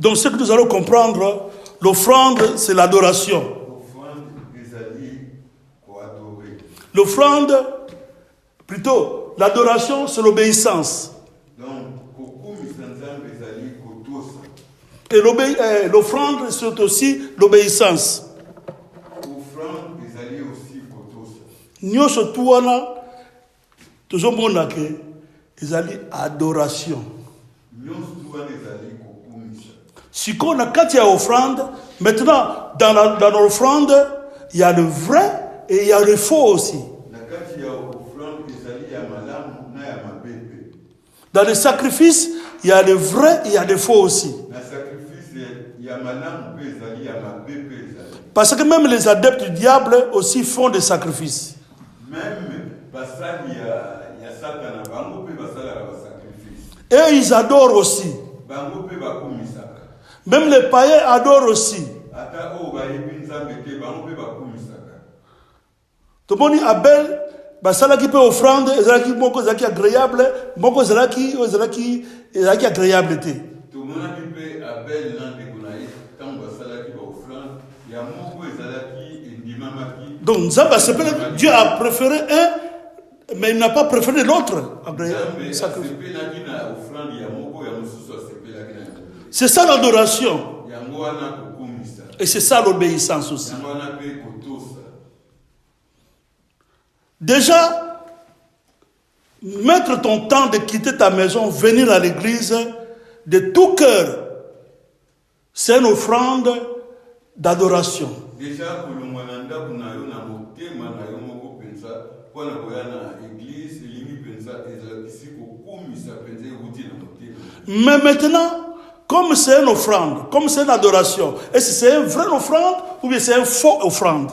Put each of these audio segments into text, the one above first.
Donc ce que nous allons comprendre, l'offrande, c'est l'adoration. L'offrande, plutôt, l'adoration, c'est l'obéissance. Et l'offrande, c'est aussi l'obéissance. Nyonso tuwana, toujours monake, ezali adoration. Si on a quand il y a offrande, maintenant, dans l'offrande, il y a le vrai et il y a le faux aussi. Dans le sacrifice, il y a le vrai et il y a le faux aussi. Parce que même les adeptes du diable aussi font des sacrifices. Et ils adorent aussi. Même les païens adorent aussi. Tout le monde dit Abel, basala qui peut offrande, ezalaki moko ezalaki agréable, moko ezalaki agréable te. Tout le monde dit Abel nande kunaï, tant basala qui va offrande, il y a moko ezalaki ndimamaki. Donc Dieu a préféré un, mais il n'a pas préféré l'autre. C'est ça l'adoration. Et c'est ça l'obéissance aussi. Déjà, mettre ton temps de quitter ta maison, venir à l'église de tout cœur, c'est une offrande d'adoration. Déjà, mais maintenant, comme c'est une offrande, comme c'est une adoration, est-ce que c'est une vraie offrande ou bien c'est une fausse offrande?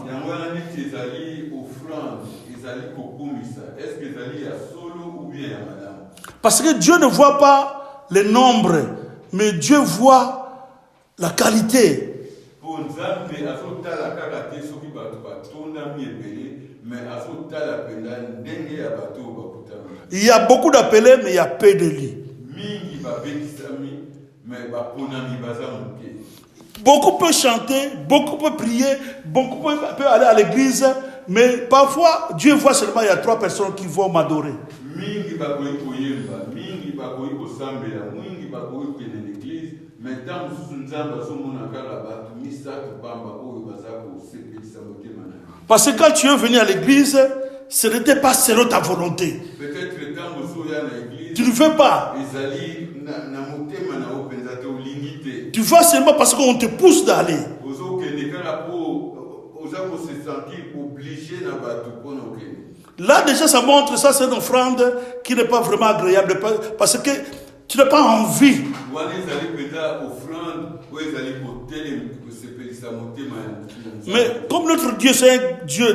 Parce que Dieu ne voit pas le nombre, mais Dieu voit la qualité. Il y a beaucoup d'appelés, mais il y a peu de lits. Beaucoup peuvent chanter, beaucoup peuvent prier, beaucoup peuvent aller à l'église, mais parfois Dieu voit seulement il y a 3 personnes qui vont m'adorer. Parce que quand tu es venu à l'église, ce n'était pas selon ta volonté. Tu ne veux pas. Tu vas seulement parce qu'on te pousse d'aller. Là déjà ça montre, ça c'est une offrande qui n'est pas vraiment agréable parce que tu n'as pas envie. Mais comme notre Dieu c'est un Dieu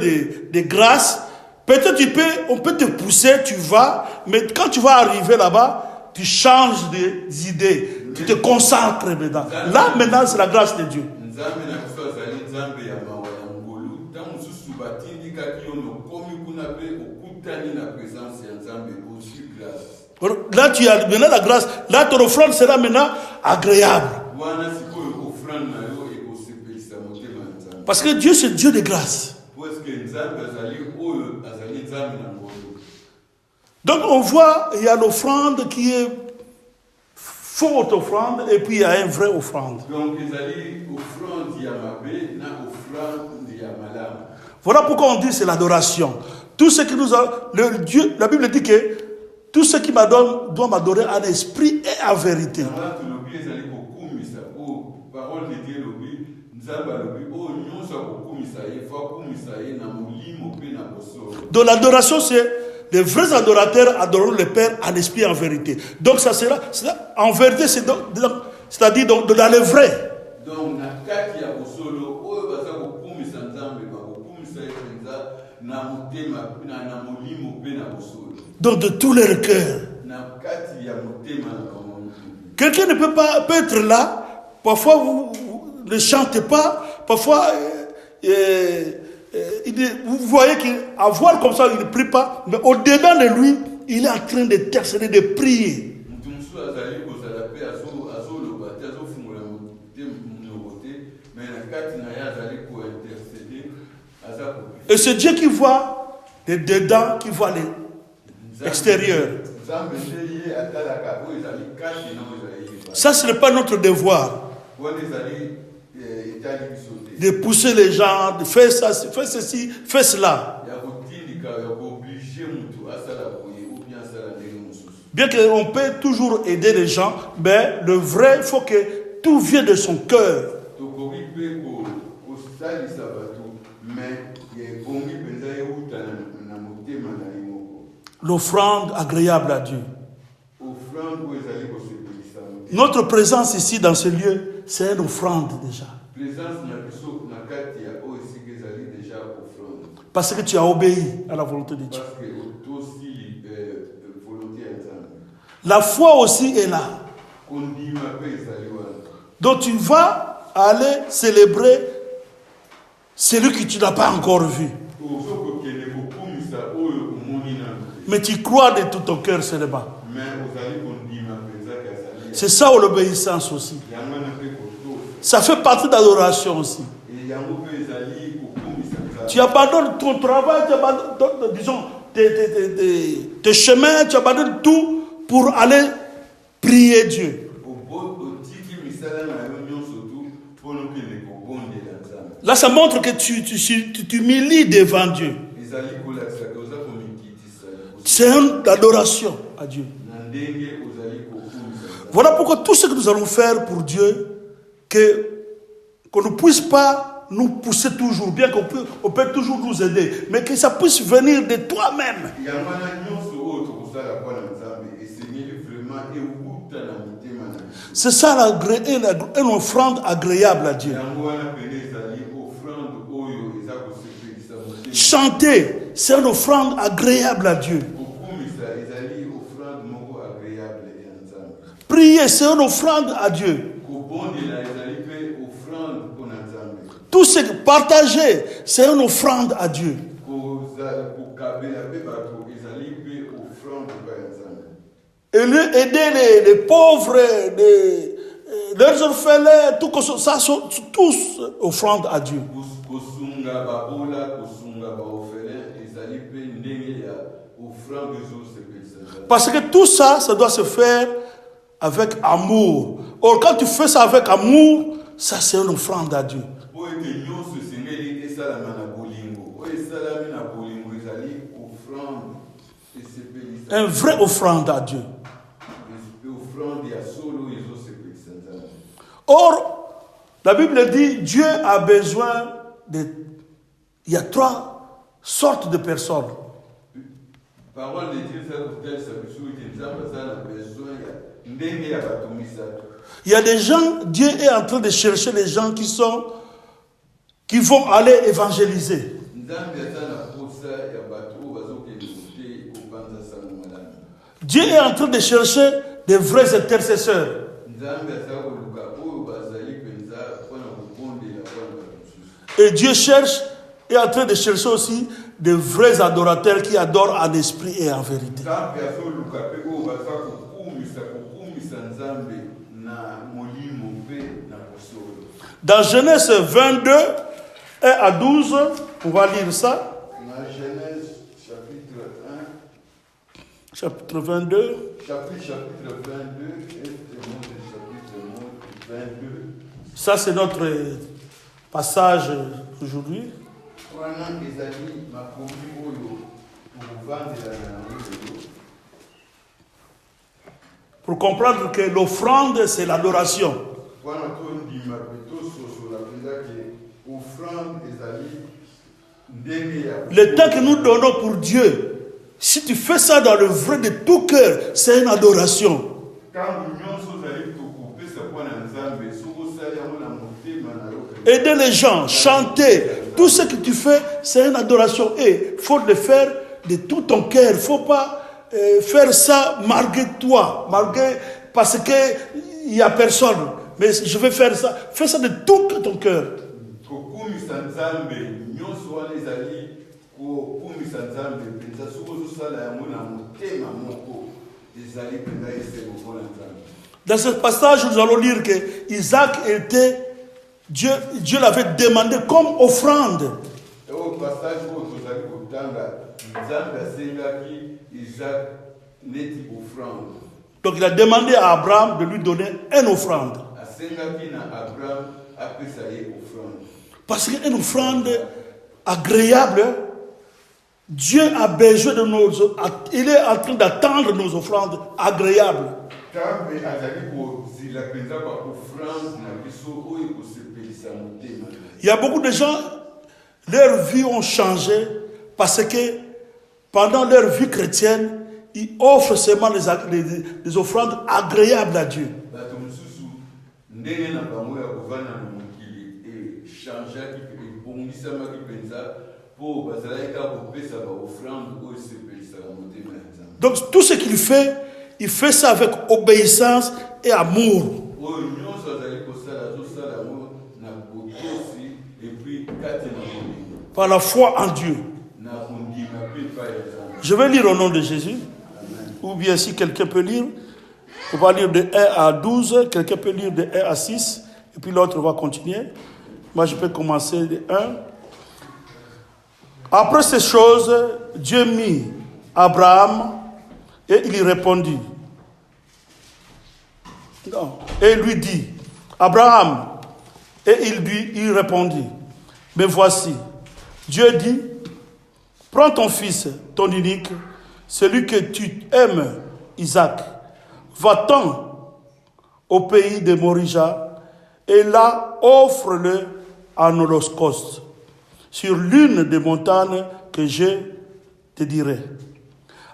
de grâce, peut-être on peut te pousser, tu vas, mais quand tu vas arriver là-bas, tu changes d'idée, tu te consacres maintenant. Là maintenant c'est la grâce de Dieu. Là tu as maintenant la grâce, là ton offrande sera maintenant agréable. Parce que Dieu c'est Dieu de grâce. Donc on voit, il y a l'offrande qui est fausse offrande et puis il y a une vraie offrande. Voilà pourquoi on dit c'est l'adoration. Tout ce qui nous a, Dieu, la Bible dit que tout ce qui m'adore doit m'adorer en esprit et en vérité. Donc l'adoration c'est les vrais adorateurs adoreront le Père en esprit et en vérité. Donc ça sera en vérité, c'est-à-dire dans le vrai. Donc de tout leur cœur. Quelqu'un ne peut être là. Parfois vous ne chantez pas. Parfois vous voyez qu'à voir comme ça il ne prie pas. Mais au-dedans de lui, il est en train de intercéder, de prier. Et c'est Dieu qui voit les dedans, qui voit l'extérieur. Ça, ce n'est pas notre devoir de pousser les gens, de faire ça, faire ceci, faire cela. Bien qu'on peut toujours aider les gens, mais le vrai, il faut que tout vienne de son cœur. L'offrande agréable à Dieu. Notre présence ici dans ce lieu, c'est une offrande déjà. Parce que tu as obéi à la volonté de Dieu. La foi aussi est là. Donc tu vas aller célébrer celui que tu n'as pas encore vu. Mais tu crois de tout ton cœur seulement. C'est ça l'obéissance aussi. Ça fait partie de l'adoration aussi. Tu abandonnes ton travail, tu abandonnes, disons, tes chemins, tu abandonnes tout pour aller prier Dieu. Là, ça montre que tu t'humilies devant Dieu. C'est une adoration à Dieu. Voilà pourquoi tout ce que nous allons faire pour Dieu, qu'on ne puisse pas nous pousser toujours, bien qu'on peut toujours nous aider, mais que ça puisse venir de toi-même. C'est ça une offrande agréable à Dieu. Chanter, c'est une offrande agréable à Dieu. Prier, c'est une offrande à Dieu. Tout ce que partager, c'est une offrande à Dieu. Aider les pauvres, les orphelins, tout ça sont tous offrandes à Dieu. Parce que tout ça, ça doit se faire avec amour. Or, quand tu fais ça avec amour, ça c'est une offrande à Dieu. Une vraie offrande à Dieu. Or, la Bible dit, Dieu a besoin de... Il y a 3 sortes de personnes. Il y a des gens, Dieu est en train de chercher les gens qui vont aller évangéliser. Dieu est en train de chercher des vrais intercesseurs. Et Dieu est en train de chercher aussi des vrais adorateurs qui adorent en esprit et en vérité. Dans Genèse 22, 1 à 12, on va lire ça. Genèse chapitre 1. Chapitre 22. Chapitre 22 et chapitre 22. Ça, c'est notre passage aujourd'hui. Pour comprendre que l'offrande, c'est l'adoration. Le temps que nous donnons pour Dieu, si tu fais ça dans le vrai de tout cœur, c'est une adoration. Aider les gens, chanter, tout ce que tu fais, c'est une adoration. Et il faut le faire de tout ton cœur. Il ne faut pas faire ça malgré toi, parce qu'il n'y a personne. Mais je vais faire ça. Fais ça de tout ton cœur. Dans ce passage, nous allons lire que Isaac était, Dieu l'avait demandé comme offrande. Donc il a demandé à Abraham de lui donner une offrande. Parce qu'une offrande agréable, Dieu a besoin de nos... Il est en train d'attendre nos offrandes agréables. Il y a beaucoup de gens, leur vie ont changé parce que pendant leur vie chrétienne, ils offrent seulement les offrandes agréables à Dieu. Donc tout ce qu'il fait, il fait ça avec obéissance et amour. Par la foi en Dieu. Je vais lire au nom de Jésus. Amen. Ou bien si quelqu'un peut lire, on va lire de 1 à 12, quelqu'un peut lire de 1 à 6, et puis l'autre va continuer. Moi je peux commencer de 1. Après ces choses, Dieu mit Abraham et il répondit. Non. Et lui dit, Abraham, et il répondit, mais voici, Dieu dit, prends ton fils, ton unique, celui que tu aimes, Isaac, va-t'en au pays de Morija, et là, offre-le en holocauste, sur l'une des montagnes que je te dirai.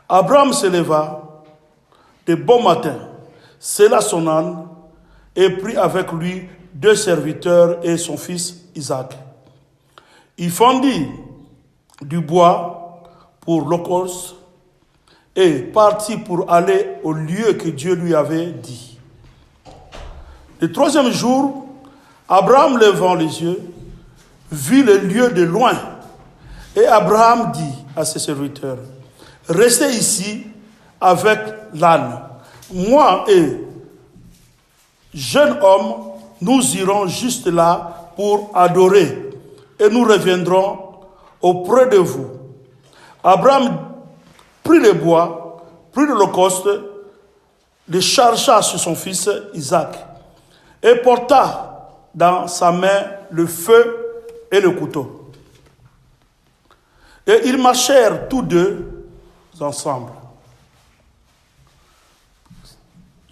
Abraham se leva de bon matin, sella son âne, et prit avec lui 2 serviteurs et son fils Isaac. Il fendit du bois pour l'holocauste et partit pour aller au lieu que Dieu lui avait dit. Le 3e jour, Abraham levant les yeux, vit le lieu de loin. Et Abraham dit à ses serviteurs, restez ici avec l'âne. Moi et jeune homme, nous irons juste là pour adorer et nous reviendrons auprès de vous. Abraham prit le bois, prit l'holocauste, le chargea sur son fils Isaac et porta dans sa main le feu et le couteau. Et ils marchèrent tous deux ensemble.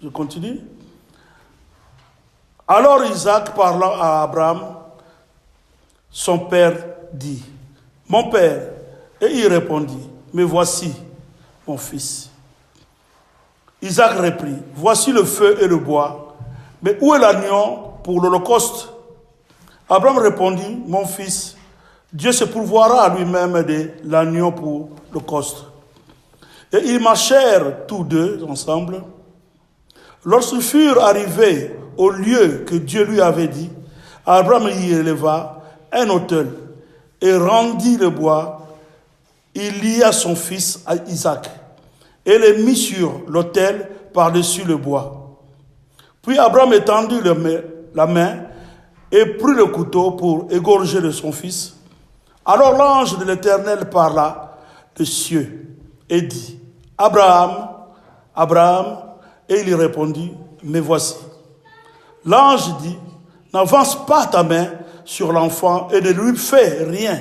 Je continue. Alors Isaac, parlant à Abraham, son père, dit, « Mon père », et il répondit, « Mais voici mon fils. » Isaac reprit, « Voici le feu et le bois, mais où est l'agneau pour l'holocauste » Abraham répondit, « Mon fils, Dieu se pourvoira à lui-même de l'agneau pour l'holocauste. » Et ils marchèrent tous deux ensemble. Lorsqu'ils furent arrivés au lieu que Dieu lui avait dit, Abraham y éleva un autel et rendit le bois. Il lia son fils à Isaac et le mit sur l'autel par-dessus le bois. Puis Abraham étendit la main et prit le couteau pour égorger de son fils. Alors l'ange de l'Éternel parla des cieux et dit, « Abraham, Abraham » Et il répondit, « Me voici. » L'ange dit, « N'avance pas ta main sur l'enfant et ne lui fais rien,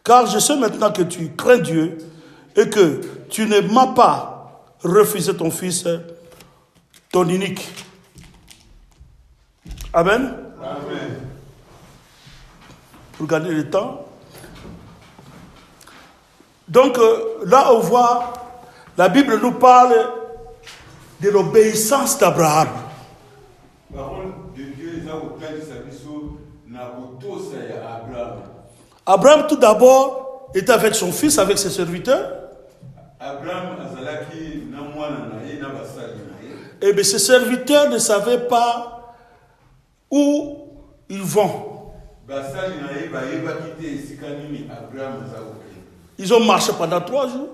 car je sais maintenant que tu crains Dieu et que tu ne m'as pas refusé ton fils, ton unique. » Amen. Amen. Pour gagner le temps. Donc là on voit, la Bible nous parle de l'obéissance d'Abraham. Abraham tout d'abord était avec son fils, avec ses serviteurs. Et bien ses serviteurs ne savaient pas où ils vont. Ils ont marché pendant 3 jours.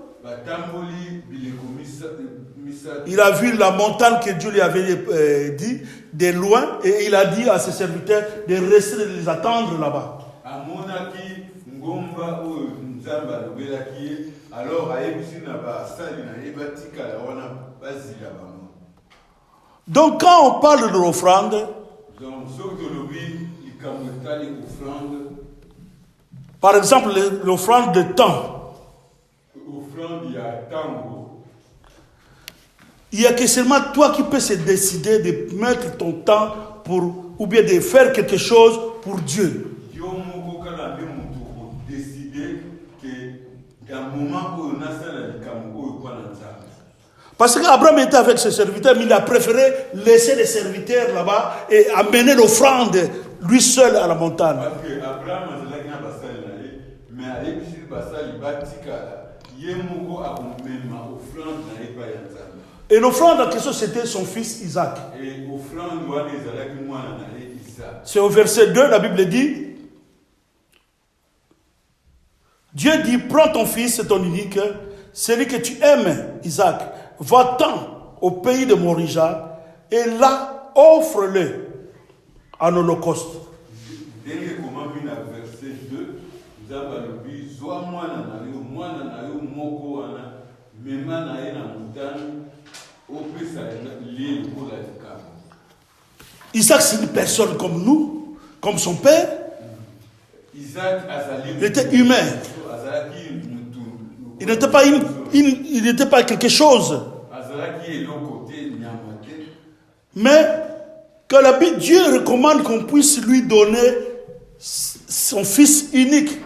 Il a vu la montagne que Dieu lui avait dit de loin et il a dit à ses serviteurs de rester, de les attendre là-bas. Donc quand on parle de l'offrande, par exemple l'offrande de temps, il n'y a que seulement toi qui peux se décider de mettre ton temps pour, ou bien de faire quelque chose pour Dieu. Parce qu'Abraham était avec ses serviteurs, mais il a préféré laisser les serviteurs là-bas et amener l'offrande lui seul à la montagne. Et l'offrande en question, c'était son fils Isaac. C'est au verset 2, la Bible dit, Dieu dit, prends ton fils, ton unique, celui que tu aimes, Isaac, va-t'en au pays de Morija, et là, offre-le en holocauste. Isaac, c'est une personne comme nous, comme son père. Il était humain. Il n'était pas quelque chose. Mais que la Bible, Dieu recommande qu'on puisse lui donner son fils unique,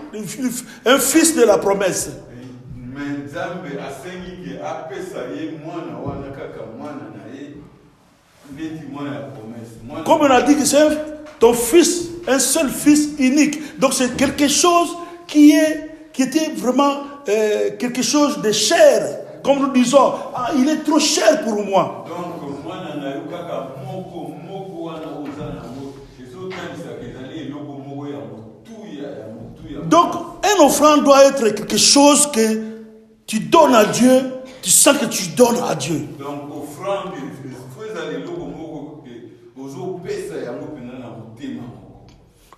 un fils de la promesse. Comme on a dit que c'est ton fils, un seul fils unique. Donc c'est quelque chose qui était vraiment quelque chose de cher. Comme nous disons, il est trop cher pour moi. Donc, une offrande doit être quelque chose que tu donnes à Dieu, tu sens que tu donnes à Dieu. Donc, offrande,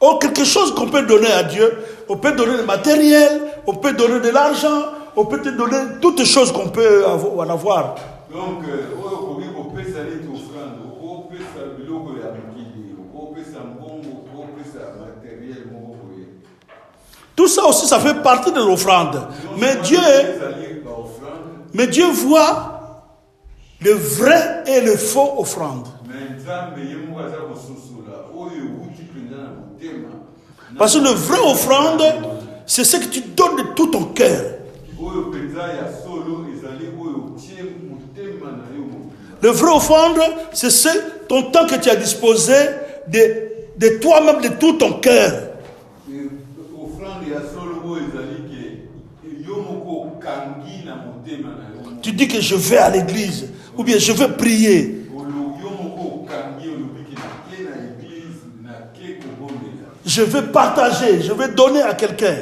ou quelque chose qu'on peut donner à Dieu, on peut donner le matériel, on peut donner de l'argent, on peut te donner toutes les choses qu'on peut en avoir. Donc, tout ça aussi, ça fait partie de l'offrande. Mais Dieu voit le vrai et le faux offrande. Parce que le vrai offrande, c'est ce que tu donnes de tout ton cœur. Le vrai offrande, c'est ton temps que tu as disposé de toi-même, de tout ton cœur. Tu dis que je vais à l'église, ou bien je vais prier. Je vais partager, je vais donner à quelqu'un.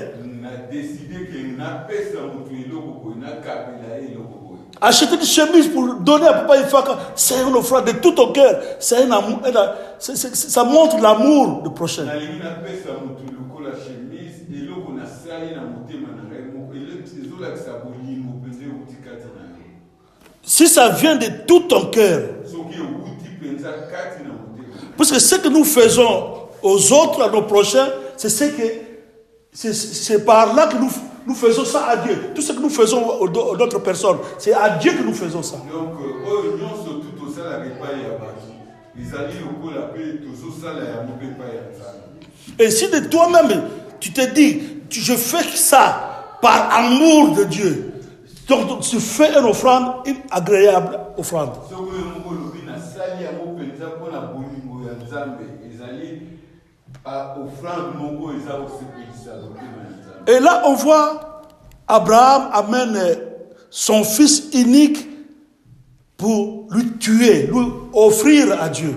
Acheter une chemise pour donner à Papa Ifaka, c'est une offrande de tout ton cœur. C'est un amour, ça montre l'amour du prochain. Si ça vient de tout ton cœur, parce que ce que nous faisons aux autres, à nos prochains, c'est par là que nous faisons ça à Dieu. Tout ce que nous faisons aux autres personnes, c'est à Dieu que nous faisons ça. Et si de toi-même, tu te dis, je fais ça par amour de Dieu, donc tu fais une offrande, une agréable offrande. Et là, on voit Abraham amène son fils unique pour lui tuer, lui offrir à Dieu.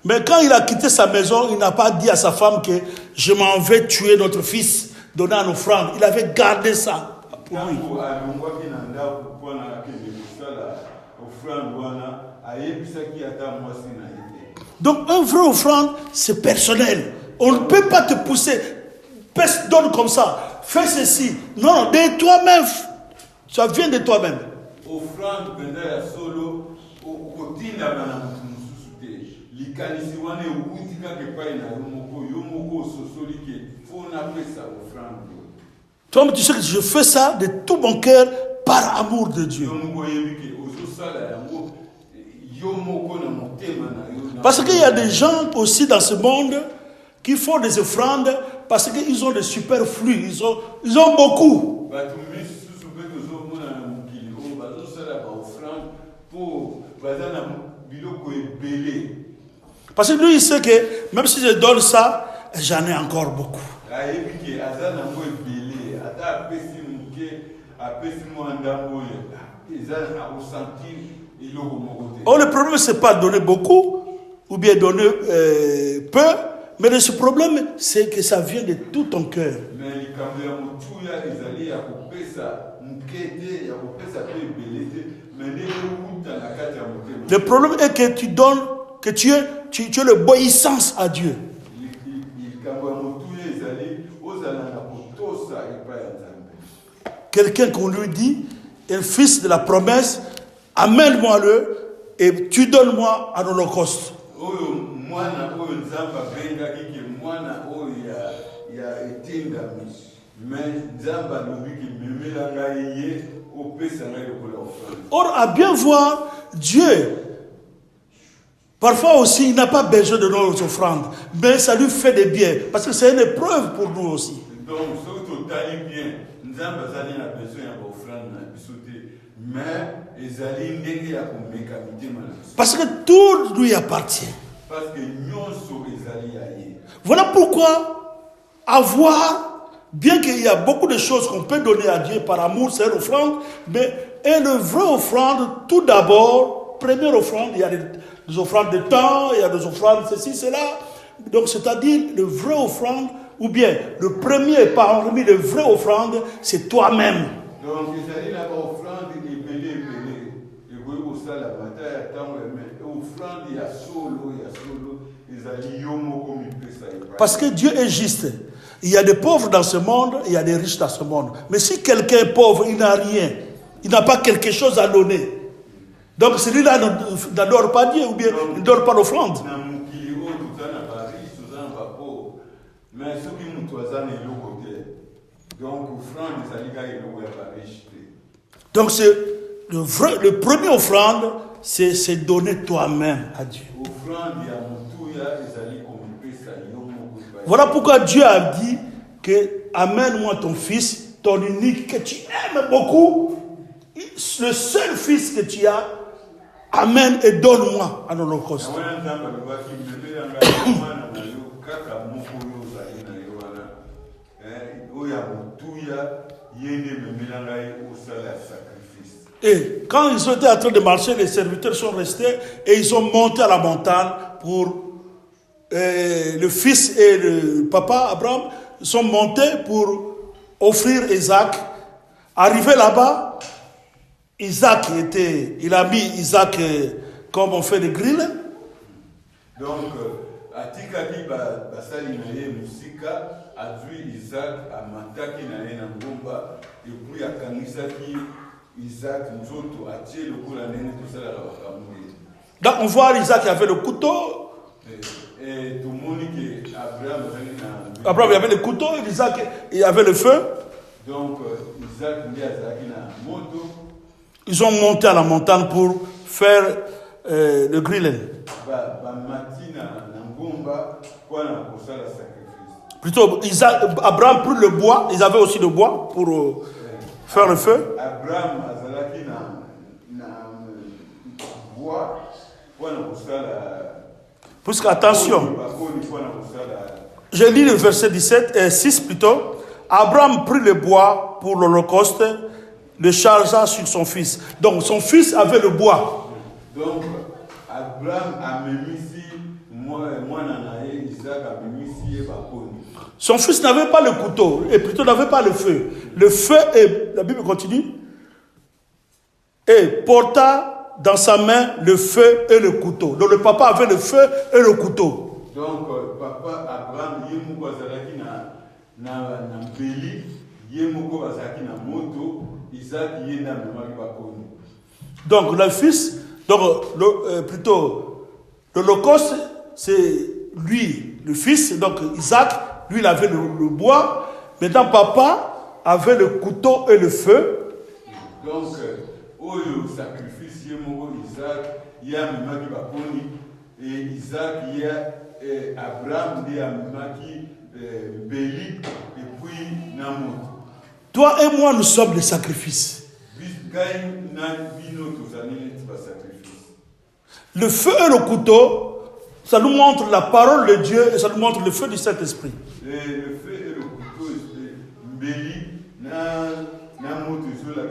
Mais quand il a quitté sa maison, il n'a pas dit à sa femme que je m'en vais tuer notre fils, donner une offrande. Il avait gardé ça pour lui. Donc un vrai offrande, c'est personnel. On ne peut pas te pousser, donne comme ça, fais ceci. Non, de toi-même. Ça vient de toi-même. Offrande solo toi, tu sais que je fais ça de tout mon cœur par amour de Dieu. Parce qu'il y a des gens aussi dans ce monde qui font des offrandes parce qu'ils ont des superflus, ils ont beaucoup. Parce que lui, il sait que même si je donne ça, j'en ai encore beaucoup. Oh, le problème, ce n'est pas donner beaucoup ou bien donner peu, mais ce problème, c'est que ça vient de tout ton cœur. Le problème est que tu donnes, que tu as l'obéissance à Dieu. Quelqu'un qu'on lui dit, un fils de la promesse, amène-moi-le et tu donnes-moi à l'Holocauste. Or, à bien voir, Dieu, parfois aussi, il n'a pas besoin de nos offrandes, mais ça lui fait des biens, parce que c'est une épreuve pour nous aussi. Donc, surtout, bien. Parce que tout lui appartient. Voilà pourquoi avoir, bien qu'il y a beaucoup de choses qu'on peut donner à Dieu par amour, c'est une offrande, mais une vraie offrande, tout d'abord, première offrande, il y a des offrandes de temps, il y a des offrandes ceci, cela. Donc, c'est-à-dire, le vrai offrande, ou bien le premier parmi les vraies offrandes, c'est toi-même. Donc, il y a offrande parce que Dieu est juste. Il y a des pauvres dans ce monde, il y a des riches dans ce monde. Mais si quelqu'un est pauvre, il n'a rien, il n'a pas quelque chose à donner. Donc celui-là n'adore pas Dieu ou bien il ne donne pas l'offrande. Donc c'est le premier offrande, c'est donner toi-même à Dieu. Voilà pourquoi Dieu a dit que amène-moi ton fils, ton unique que tu aimes beaucoup, le seul fils que tu as, amène et donne-moi à l'Holocauste. Et quand ils étaient en train de marcher, les serviteurs sont restés et ils ont monté à la montagne pour le fils et le papa Abraham sont montés pour offrir Isaac. Arrivé là-bas, il a mis Isaac comme on fait le grill. Donc, atikaki basali na ye musika adui Isaac amataki na ye na ngomba et puis akangisaki Isaac nzoto atie lokola nene tosala la bakamuri. Donc on voit Isaac qui avait le couteau. Et tout le monde que Abraham il avait le couteau, Isaac il avait le feu. Donc Isaac ndi azaki na moto. Ils ont monté à la montagne pour faire le grill. Plutôt, Abraham prit le bois, ils avaient aussi le bois pour faire le feu. Puisque, attention, je lis le verset 6 plutôt. Abraham prit le bois pour l'Holocauste, le chargea sur son fils. Donc, son fils avait le bois. Donc, Abraham a mis son fils n'avait pas le couteau, et plutôt n'avait pas le feu. Le feu, la Bible continue, et porta dans sa main le feu et le couteau. Donc le papa avait le feu et le couteau. Donc papa Abraham yemoko azalaki na mbeli, yemoko azalaki na moto, Isaac yenda memaki bakoni. Donc le fils, donc plutôt l'Holocauste, c'est lui, le fils, donc Isaac, lui il avait le bois. Maintenant papa avait le couteau et le feu. Donc oyo sacrifice yemoko Isaac yamemaki bakoni, et Isaac Abraham yamemaki mbeli et puis na moto. Toi et moi, nous sommes des sacrifices. Le feu et le couteau, ça nous montre la parole de Dieu et ça nous montre le feu du Saint-Esprit. Le feu et le couteau, c'est la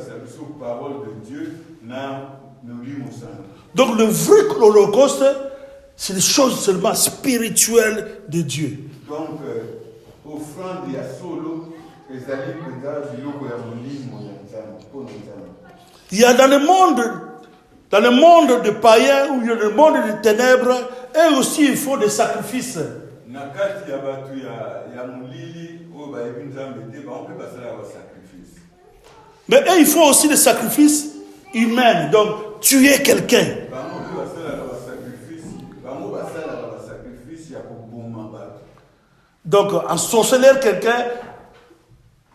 parole de Dieu. Donc le vrai holocauste, c'est des choses seulement spirituelles de Dieu. Donc, offrande et solo. Il y a dans le monde de païens ou dans le monde des ténèbres, eux aussi ils font des sacrifices. Mais eux ils font aussi des sacrifices humains, donc tuer quelqu'un. Donc ensorceler quelqu'un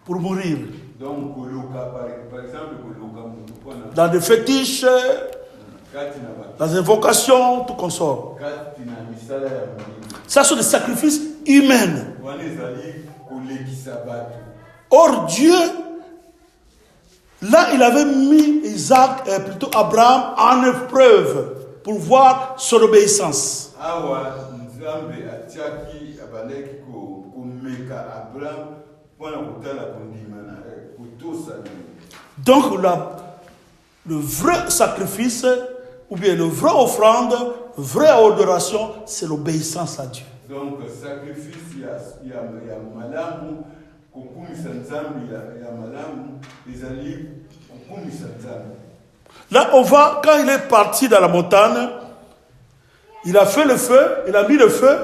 pour mourir. Donc, par exemple, dans des fétiches, dans des invocations, tout consort. Ça sont des sacrifices humains. Or Dieu, là il avait mis plutôt Abraham en épreuve pour voir son obéissance. Donc le vrai sacrifice, ou bien le vrai offrande, vraie adoration, c'est l'obéissance à Dieu. Donc sacrifice, il y a malamu, là on voit, quand il est parti dans la montagne, il a fait le feu, il a mis le feu,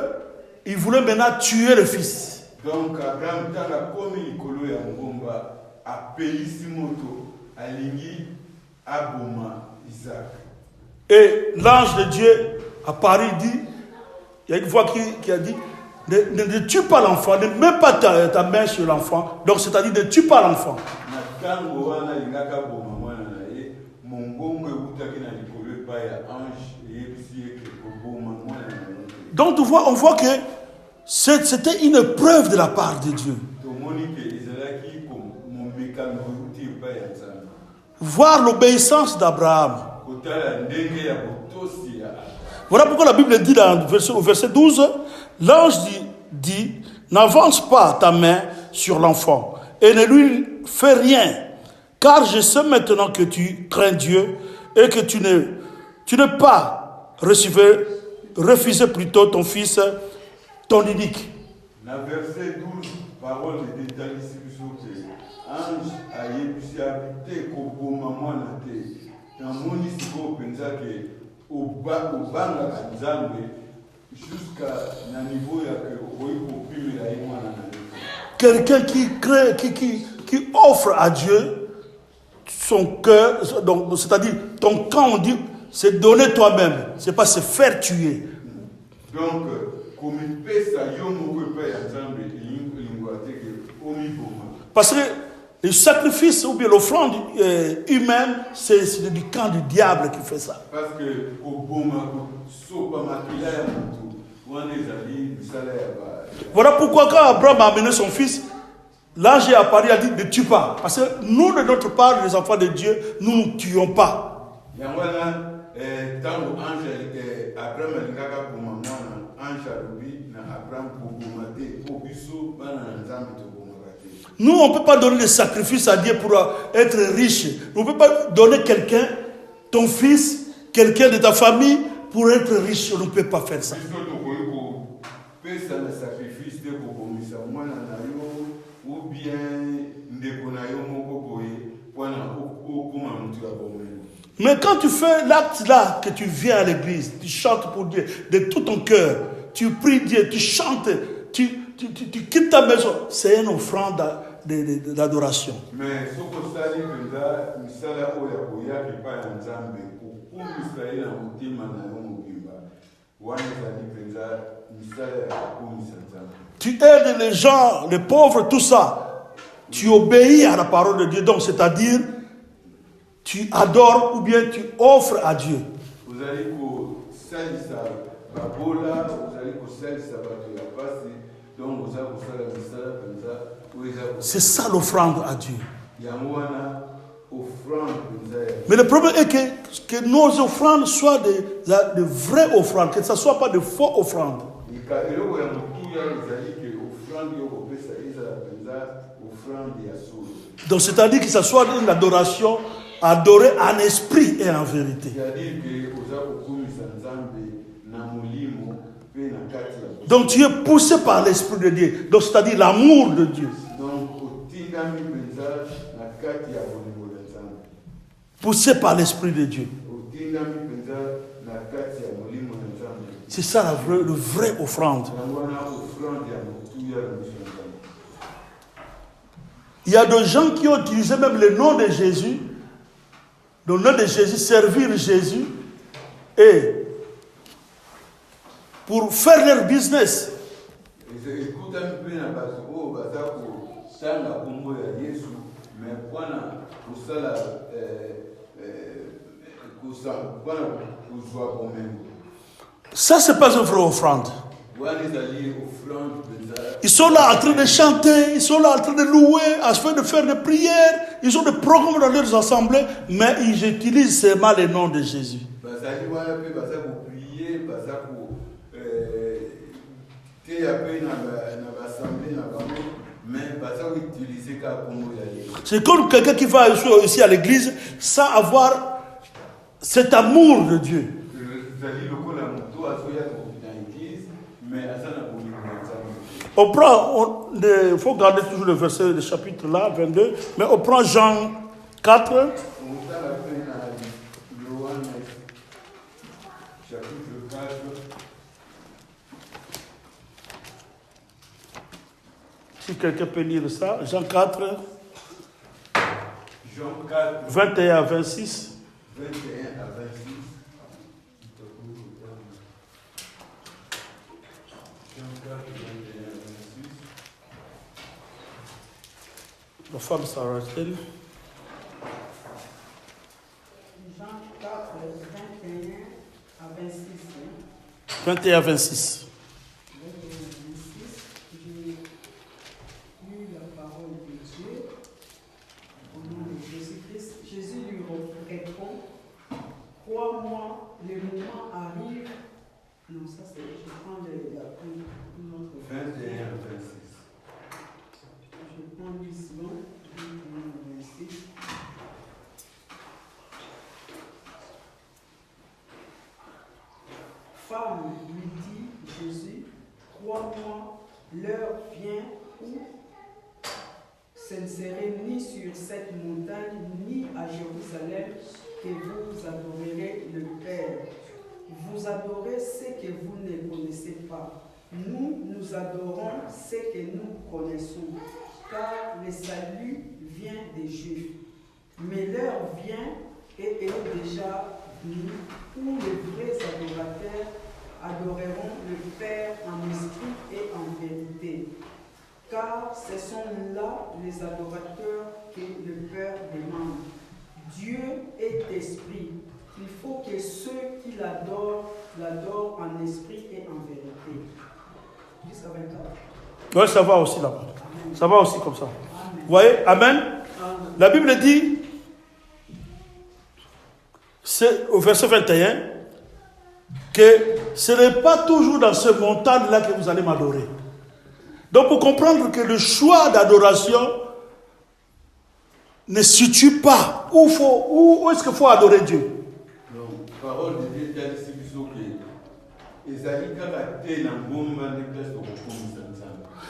il voulait maintenant tuer le fils. Donc Abraham tanga komi ikolo ya ngomba apelisi moto alingi aboma Isaac. Et l'ange de Dieu à Paris dit, il y a une voix qui a dit, ne tue pas l'enfant, ne mets pas ta main sur l'enfant. Donc c'est-à-dire ne tue pas l'enfant. Donc on voit que c'était une preuve de la part de Dieu. Voir l'obéissance d'Abraham. Voilà pourquoi la Bible dit au verset 12, l'ange dit, n'avance pas ta main sur l'enfant et ne lui fais rien, car je sais maintenant que tu crains Dieu et que tu n'es pas refuser plutôt ton fils, ton unique. Dans verset 12, parole de détail que ange a yebisi habité koboma mwana te. Na moni siko penza ke obanga kanzambe jusqu'à na niveau ya que oyi kopime la mwana na. Quelqu'un qui offre à Dieu son cœur, donc c'est-à-dire ton camp, on dit, c'est donner toi-même, c'est pas se faire tuer. Donc parce que le sacrifice ou bien l'offrande humaine, c'est du camp du diable qui fait ça. Parce que voilà pourquoi quand Abraham a amené son fils, l'ange est apparu, il a dit ne tue pas. Parce que nous, de notre part, les enfants de Dieu, nous ne tuons pas. Nous, on ne peut pas donner des sacrifices à Dieu pour être riche. On ne peut pas donner quelqu'un, ton fils, quelqu'un de ta famille, pour être riche. On ne peut pas faire ça. Mais quand tu fais l'acte là, que tu viens à l'église, tu chantes pour Dieu de tout ton cœur, tu pries Dieu, tu chantes, tu quittes ta maison, c'est une offrande d'adoration. Mais ce que ça dit, c'est tu aides les gens, les pauvres, tout ça. Tu obéis à la parole de Dieu. Donc, c'est-à-dire, tu adores ou bien tu offres à Dieu. Vous allez ça, c'est ça l'offrande à Dieu. Mais le problème est que nos offrandes soient de vraies offrandes, que ce ne soit pas de faux offrandes. Donc c'est-à-dire que ce soit une adoration adorée en esprit et en vérité. Donc tu es poussé par l'Esprit de Dieu. Donc c'est-à-dire l'amour de Dieu. Poussé par l'Esprit de Dieu. C'est ça le vrai offrande. Il y a des gens qui ont utilisé même le nom de Jésus, le nom de Jésus, servir Jésus, et pour faire leur business. Ça, c'est pas une vraie offrande. Ils sont là en train de chanter, ils sont là en train de louer, afin de faire des prières. Ils ont des programmes dans leurs assemblées, mais ils utilisent seulement le nom de Jésus. C'est comme quelqu'un qui va ici à l'église sans avoir cet amour de Dieu. On prend, il faut garder toujours le verset du chapitre là, 22, mais on prend Jean 4. Si quelqu'un peut lire ça, Jean 4, 21 à 26. 21 à 26. La femme s'arrête-t-elle? Jean 4, 21 à 26. 21 à 26. J'ai lu la parole de Dieu au nom de Jésus-Christ. Jésus lui répond, crois-moi, le moment arrive. Non, ça c'est, je prends la autre. 21 à 26. Je prends l'islam, 21 à 26. Femme, lui dit Jésus, crois-moi, l'heure vient où ce ne serait ni sur cette montagne, ni à Jérusalem que vous adorerez le Père. Vous adorez ce que vous ne connaissez pas. Nous adorons ce que nous connaissons, car le salut vient des Juifs. Mais l'heure vient et est déjà venue où les vrais adorateurs adoreront le Père en esprit et en vérité. Car ce sont là les adorateurs que le Père demande. Dieu est esprit. Il faut que ceux qui l'adorent en esprit et en vérité. Jusqu'à 24. Oui, ça va aussi là-bas. Ça va aussi comme ça. Amen. Vous voyez, Amen. Amen. La Bible dit, c'est au verset 21, que ce n'est pas toujours dans ce montagne-là que vous allez m'adorer. Donc, pour comprendre que le choix d'adoration ne situe pas où est-ce qu'il faut adorer Dieu. Parole de Dieu,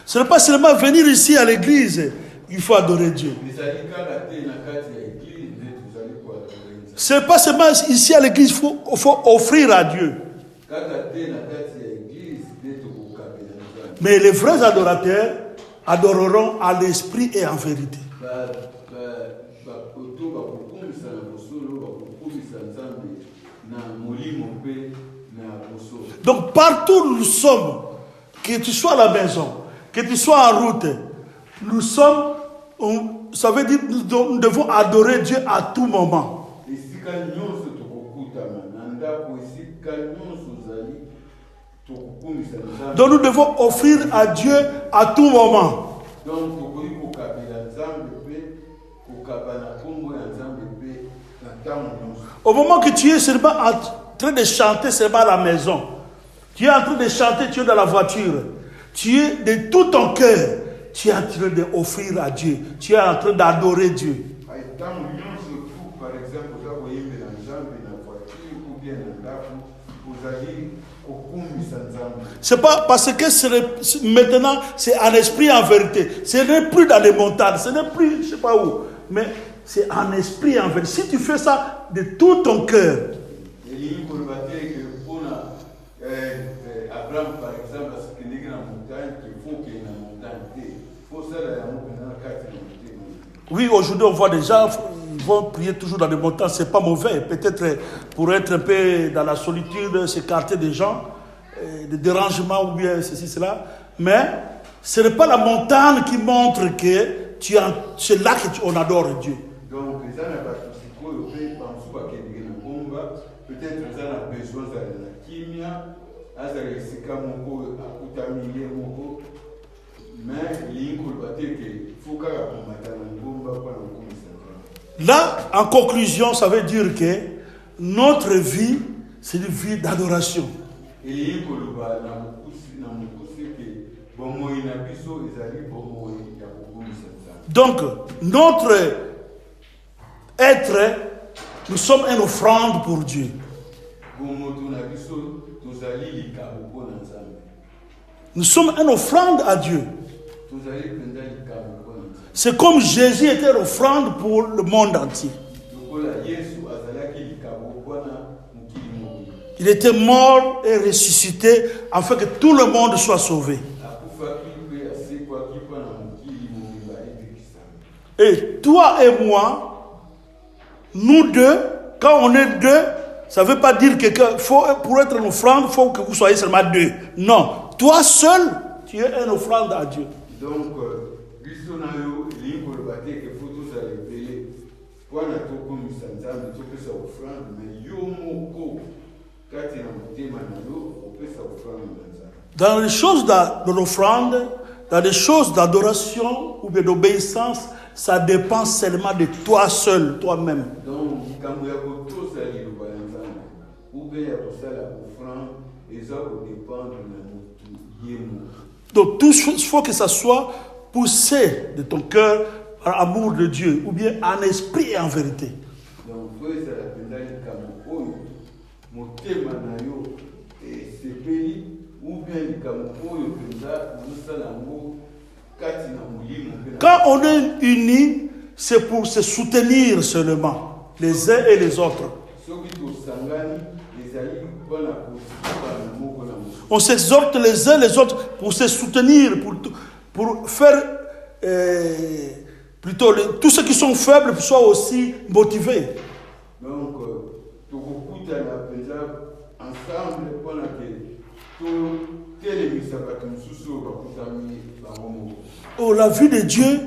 ce n'est pas seulement venir ici à l'église, il faut adorer Dieu. Ce n'est pas seulement ici à l'église, il faut offrir à Dieu. Mais les vrais adorateurs adoreront à l'esprit et en vérité. Donc partout où nous sommes, que tu sois à la maison, que tu sois en route, nous sommes, ça veut dire que nous devons adorer Dieu à tout moment. Donc nous devons offrir à Dieu à tout moment. Au moment que tu es seulement en train de chanter seulement à la maison, tu es en train de chanter, tu es dans la voiture, tu es de tout ton cœur, tu es en train d'offrir à Dieu, tu es en train d'adorer Dieu. C'est pas parce que maintenant c'est en esprit en vérité. Ce n'est plus dans les montagnes, ce n'est plus je ne sais pas où, mais c'est en esprit en vérité. Si tu fais ça de tout ton cœur. Abraham par exemple, parce que les grandes montagnes, il faut qu'il y ait une montagne. Il faut ça là. Oui, aujourd'hui on voit des gens, ils vont prier toujours dans les montagnes, c'est pas mauvais. Peut-être pour être un peu dans la solitude, s'écarter des gens, des dérangements ou bien ceci, cela. Mais ce n'est pas la montagne qui montre que c'est là qu'on adore Dieu. Donc, les gens n'ont pas tout ce qu'ils pensent peut-être les gens ont besoin de la chimie, là, en conclusion, ça veut dire que notre vie, c'est une vie d'adoration. Donc, notre être, nous sommes une offrande pour Dieu. Nous sommes une offrande à Dieu. C'est comme Jésus était une offrande pour le monde entier. Il était mort et ressuscité afin que tout le monde soit sauvé. Et toi et moi, nous deux, quand on est deux, ça ne veut pas dire que pour être une offrande, il faut que vous soyez seulement deux. Non. Toi seul, tu es une offrande à Dieu. Donc, dans les choses de l'offrande, dans les choses d'adoration ou d'obéissance, ça dépend seulement de toi seul, toi-même. Donc tout il faut que ça soit poussé de ton cœur par amour de Dieu, ou bien en esprit et en vérité. Quand on est unis, c'est pour se soutenir seulement, les uns et les autres. On s'exhorte les uns les autres pour se soutenir, pour faire plutôt tous ceux qui sont faibles soient aussi motivés. Donc, la vie de Dieu,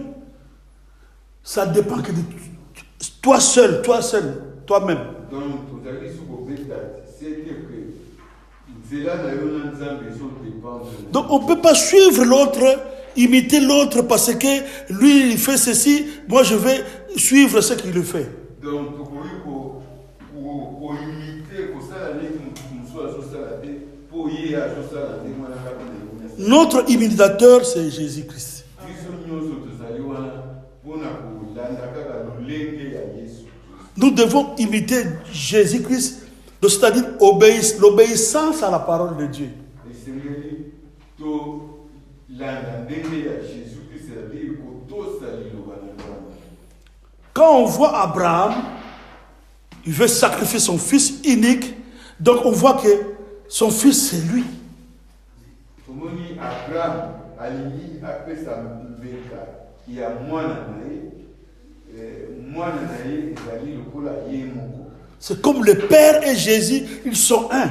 ça dépend que de toi seul, toi-même. Donc on ne peut pas suivre l'autre, imiter l'autre parce que lui il fait ceci, moi je vais suivre ce qu'il fait. Donc pour imiter, notre imitateur c'est Jésus-Christ. Nous devons imiter Jésus-Christ, c'est-à-dire l'obéissance à la parole de Dieu. Quand on voit Abraham, Il veut sacrifier son fils unique. Donc on voit que son fils, c'est lui. C'est comme le Père et Jésus, ils sont un.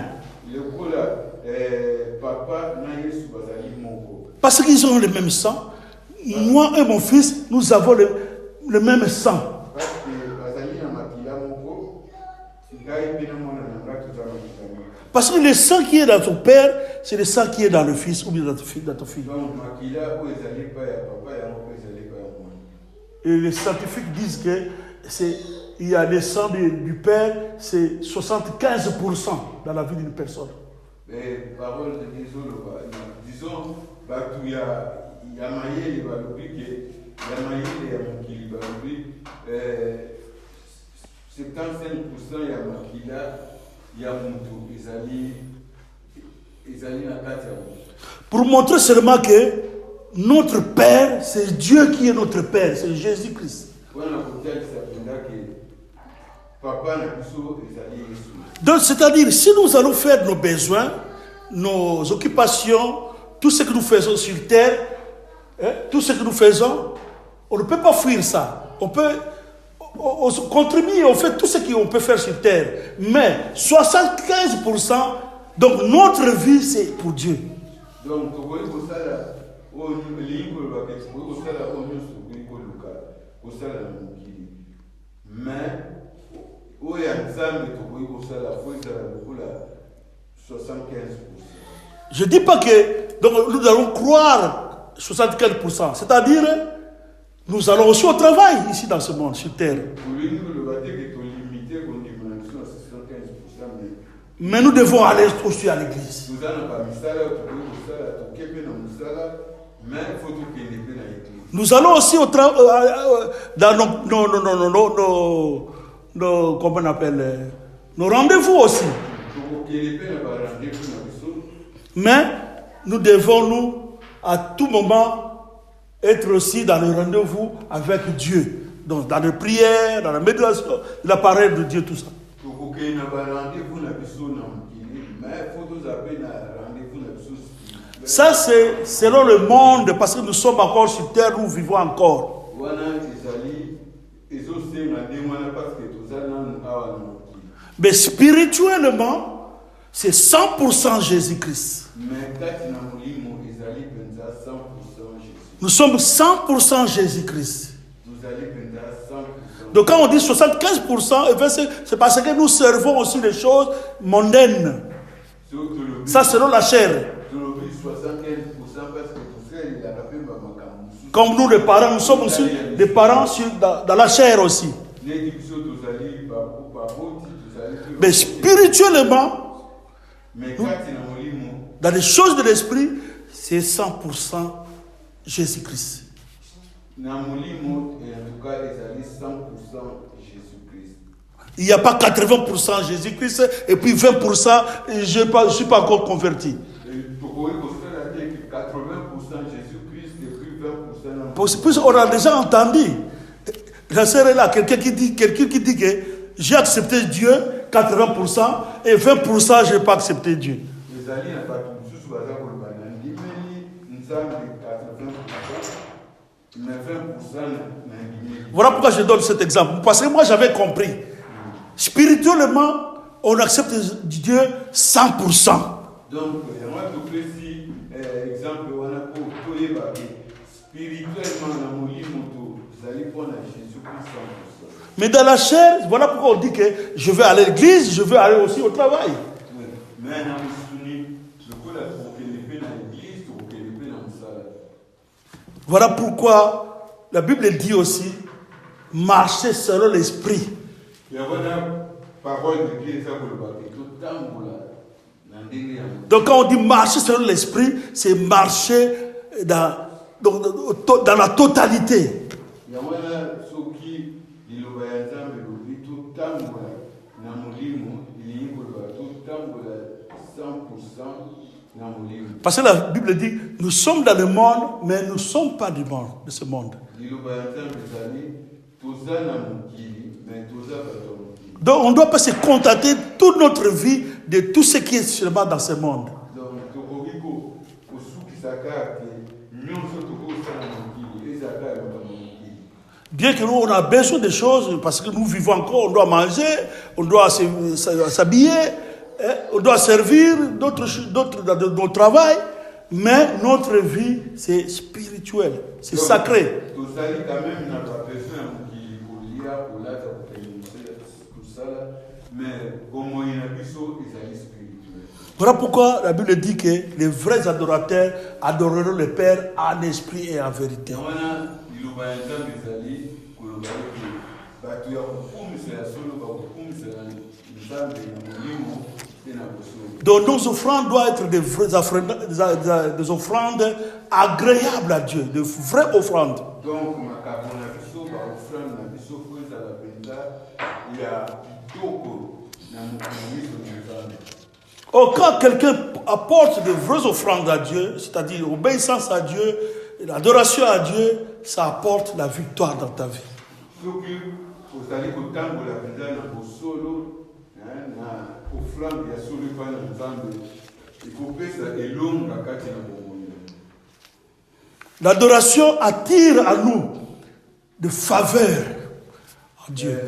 Parce qu'ils ont le même sang. Moi et mon fils, nous avons le même sang. Parce que le sang qui est dans ton père, c'est le sang qui est dans le fils ou bien dans ton fils. Et les scientifiques disent que il y a le sang du père, c'est 75% dans la vie d'une personne. Parole de disons, il y a maillé, il 75% il y a pour montrer seulement que notre Père, c'est Dieu qui est notre Père, c'est Jésus-Christ. Donc, c'est-à-dire, si nous allons faire nos besoins, nos occupations, tout ce que nous faisons sur terre, tout ce que nous faisons, on ne peut pas fuir ça. On peut contribuer, on fait tout ce qu'on peut faire sur terre. Mais 75%, donc notre vie, c'est pour Dieu. Donc, je ne dis pas que donc, nous allons croire 75%. C'est-à-dire, nous allons aussi au travail ici dans ce monde, sur terre. Mais nous devons aller aussi à l'église. Nous allons aussi au travail, dans nos comment on appelle, nos rendez-vous aussi. Mais nous devons, nous, à tout moment, être aussi dans le rendez-vous avec Dieu. Donc, dans les prières, dans la méditation, la parole de Dieu, tout ça. Ça, c'est selon le monde, parce que nous sommes encore sur terre, nous vivons encore. Mais spirituellement, c'est 100% Jésus-Christ. Nous sommes 100% Jésus-Christ. Donc quand on dit 75%, c'est parce que nous servons aussi les choses mondaines. Ça, selon la chair. Comme nous les parents, nous sommes aussi des parents dans la chair aussi. Mais spirituellement, dans les choses de l'esprit, c'est 100% Jésus-Christ. Il n'y a pas 80% Jésus-Christ et puis 20% je ne suis pas encore converti. Puis on a déjà entendu. La sœur est là, quelqu'un qui dit que j'ai accepté Dieu 80% et 20% je n'ai pas accepté Dieu. Voilà pourquoi je donne cet exemple. Parce que moi j'avais compris. Spirituellement, on accepte Dieu 100%. Donc, exemple, spirituellement, mais dans la chair, voilà pourquoi on dit que je vais aller à l'église, je veux aller aussi au travail. Voilà pourquoi la Bible dit aussi marcher selon l'esprit. Donc quand on dit marcher selon l'esprit, c'est marcher dans la totalité. Parce que la Bible dit, nous sommes dans le monde, mais nous ne sommes pas du monde, de ce monde. Donc on ne doit pas se contenter toute notre vie de tout ce qui est seulement dans ce monde. Bien que nous, on a besoin de choses, parce que nous vivons encore, on doit manger, on doit s'habiller, on doit servir d'autres dans notre travail, mais notre vie, c'est spirituel, c'est sacré. Voilà pourquoi la Bible dit que les vrais adorateurs adoreront le Père en esprit et en vérité. Donc nos offrandes doivent être des offrandes agréables à Dieu, de vraies offrandes. Quand quelqu'un apporte de vraies offrandes à Dieu, c'est-à-dire l'obéissance à Dieu, l'adoration à Dieu, ça apporte la victoire dans ta vie. L'adoration attire à nous de faveur à Dieu.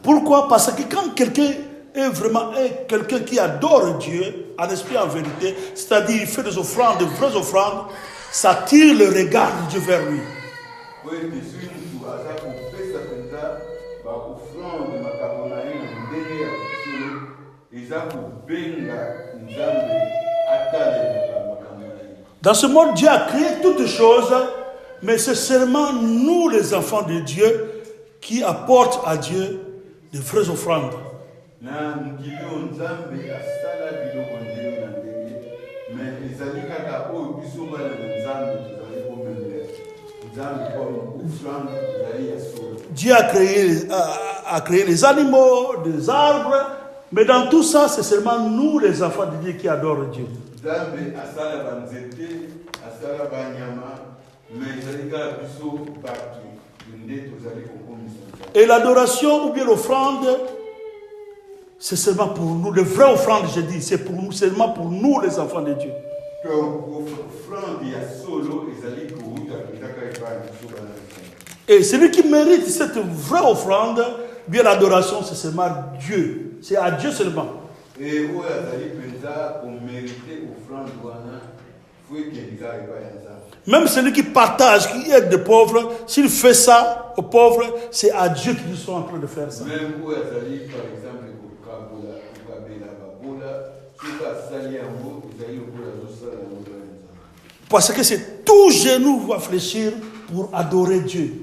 Pourquoi? Parce que quand quelqu'un est vraiment quelqu'un qui adore Dieu en esprit et en vérité, c'est-à-dire il fait des offrandes, de vraies offrandes, ça attire le regard de Dieu vers lui. Dans ce monde, Dieu a créé toutes choses, mais c'est seulement nous, les enfants de Dieu, qui apportent à Dieu de vraies offrandes. Dieu a créé les animaux, des arbres, mais dans tout ça, c'est seulement nous, les enfants de Dieu, qui adorent Dieu. Et l'adoration ou bien l'offrande, c'est seulement pour nous. Les vraies offrandes, je dis, c'est pour nous, seulement pour nous, les enfants de Dieu. Et celui qui mérite cette vraie offrande, bien l'adoration, c'est seulement Dieu. C'est à Dieu seulement. Même celui qui partage, qui aide les pauvres, s'il fait ça aux pauvres, c'est à Dieu qu'ils sont en train de faire ça. Parce que c'est tout genou va fléchir pour adorer Dieu.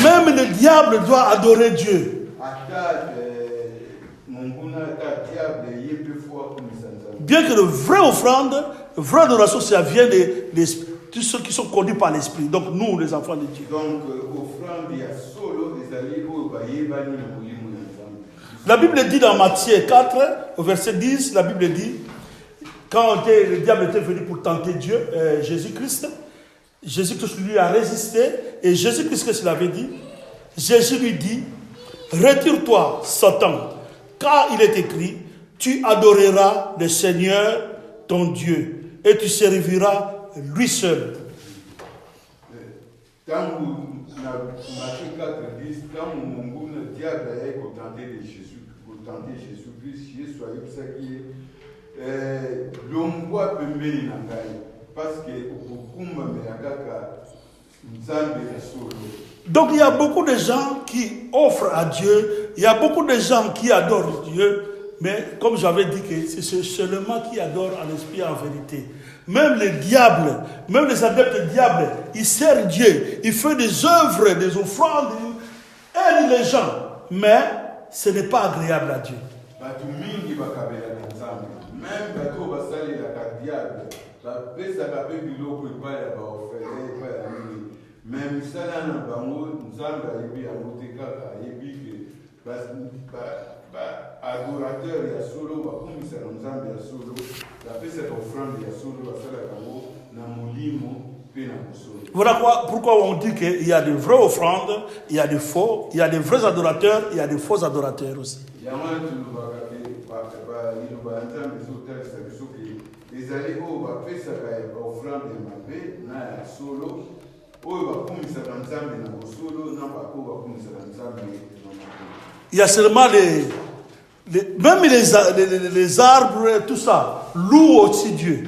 Même le diable doit adorer Dieu. Bien que la vraie offrande, la vraie adoration, ça vient de tous ceux qui sont conduits par l'Esprit. Donc nous, les enfants de Dieu. La Bible dit dans Matthieu 4, au verset 10, la Bible dit, quand le diable était venu pour tenter Dieu, Jésus-Christ lui a résisté, et Jésus-Christ, qu'est-ce qu'il avait dit? Jésus lui dit, retire-toi, Satan, car il est écrit, tu adoreras le Seigneur, ton Dieu, et tu serviras lui seul. Dans Matthieu 4, 10, quand le diable a tenté Jésus-Christ, Jésus a dit ça qui est l'homme voit pembeni na ngai parce que okukumba meakaka nzambe ya solo. Donc il y a beaucoup de gens qui offrent à Dieu, il y a beaucoup de gens qui adorent Dieu, mais comme j'avais dit que c'est seulement qui adorent en esprit et en vérité. Même les diables, même les adeptes du diable, ils servent Dieu, ils font des œuvres, des offrandes, ils aident les gens, mais ce n'est pas agréable à Dieu. Même bateau basali la diable, pesa kape biloko ipaya ba ofere ipaya nini. Même sala na bango nzamba yebi amote kaka yebi ke ba adorateur ya solo bakumisa na nzambe ya solo bapesaka offrande ya solo basalaka yango na molimo mpe na kosolo. Voilà pourquoi on dit qu'il y a de vraies offrandes, il y a des faux, il y a des vrais adorateurs, il y a des faux adorateurs aussi. yango tulobaka te liloba ya nzambe ezotalisa biso ke ezali oyo bapesaka ya baoffrande ya mabe na ya solo oyo bakumisaka nzambe na kosolo na baoyo bakumisaka nzambe na mabe. Il y a seulement même les arbres et tout ça louent aussi Dieu.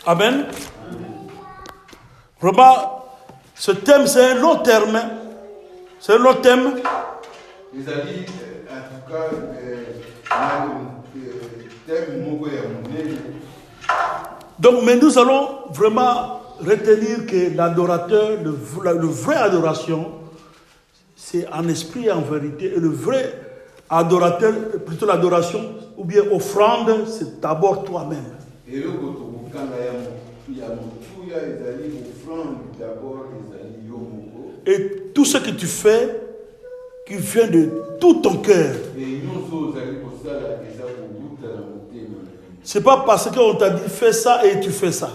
Amen. Vraiment, ce thème, c'est un long terme. C'est un long thème. Donc, mais nous allons vraiment retenir que l'adorateur, le vrai adoration, c'est en esprit et en vérité. Et le vrai adorateur, plutôt l'adoration, ou bien offrande, c'est d'abord toi-même. Et tout ce que tu fais, qui vient de tout ton cœur. C'est pas parce qu'on t'a dit fais ça et tu fais ça.